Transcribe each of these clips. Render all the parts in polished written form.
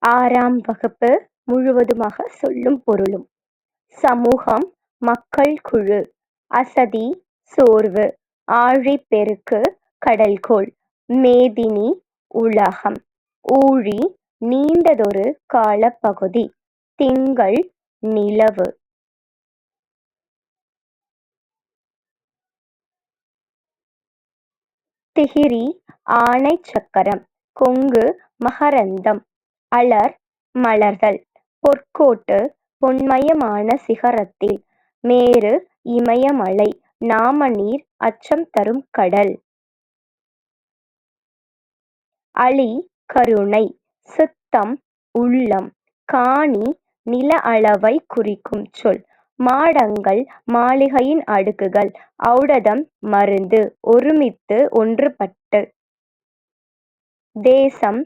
ஆறாம் வகுப்பு முழுவதுமாக சொல்லும் பொருளும். சமூகம், மக்கள் குழு. அசதி, சோர்வு. ஆழிப்பெருக்கு, கடல்கோள். மேதினி, உலகம். ஊழி, நீண்டதொரு காலப்பகுதி. திங்கள், நிலவு. திகிரி, ஆனைச் சக்கரம். கொங்கு, மகரந்தம். அலர், மலர்கள். பொற்கோட்டு, பொன்மயமான சிகரத்தில். மேரு, இமயமலை. நாமநீர், அச்சம் தரும் கடல். அளி, கருணை. சித்தம், உள்ளம். காணி, நில அளவைக் குறிக்கும் சொல். மாடங்கள், மாளிகையின் அடுக்குகள். ஔடதம், மருந்து. ஒருமித்து, ஒன்றுபட்டு. தேசம்,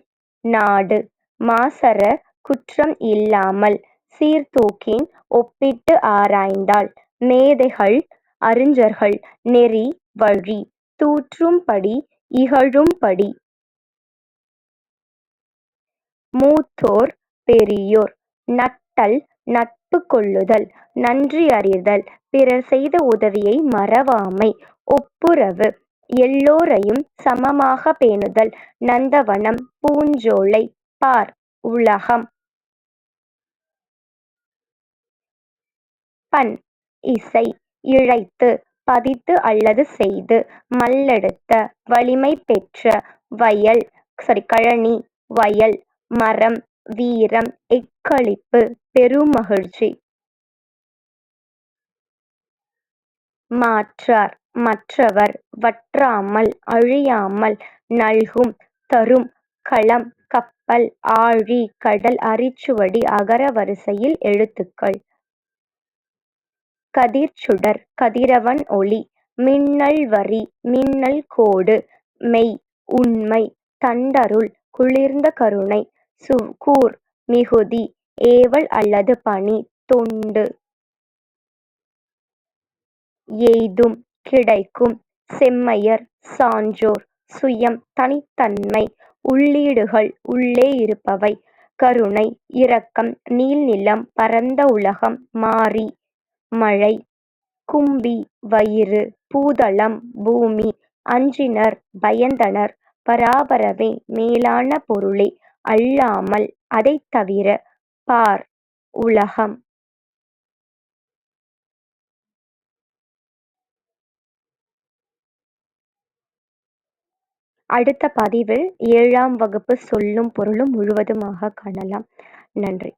நாடு. மாசற, குற்றம் இல்லாமல். சீர்தூக்கின், ஒப்பிட்டு ஆராய்ந்தால். மேதைகள், அறிஞர்கள். நெறி, வழி. தூற்றும்படி, இகழும்படி. மூத்தோர், பெரியோர். நட்டல், நட்பு கொள்ளுதல். நன்றியறிதல். பிறர் செய்த உதவியை மறவாமை. ஒப்புரவு. எல்லோரையும் சமமாகப் பேணுதல். நந்தவனம், பூஞ்சோலை. பார், உலகம். பண், இசை. இழைத்து, பதித்து அல்லது செய்து. மல்லெடுத்த, வலிமை பெற்ற. கழனி, வயல். மறம், வீரம். எக்களிப்பு, பெருமகிழ்ச்சி. மாற்றார், மற்றவர். வற்றாமல், அழியாமல். நல்கும், தரும். களம், கப்பல். ஆழி, கடல். அரிச்சுவடி, அகர வரிசையில் எழுத்துக்கள். கதிர்ச்சுடர், கதிரவன் ஒளி. மின்னல் வரி, மின்னல் கோடு. மெய், உண்மை. தண்டருள், குளிர்ந்த கருணை. கூர், மிகுதி. ஏவல் அல்லது பணி. தொண்டு. எய்தும், கிடைக்கும். செம்மையர், சான்றோர். சுயம், தனித்தன்மை. உள்ளீடுகள், உள்ளே இருப்பவை. கருணை, இரக்கம். நீள்நிலம், பரந்த உலகம். மாரி, மழை. கும்பி, வயிறு. பூதளம், பூமி. அஞ்சினர், பயந்தனர். பராபரமே, மேலான பொருளே. அல்லாமல், அதைத் தவிர. பார், உலகம். அடுத்த பதிவில் 7ஆம் வகுப்பு சொல்லும் பொருளும் முழுவதுமாக காணலாம். நன்றி.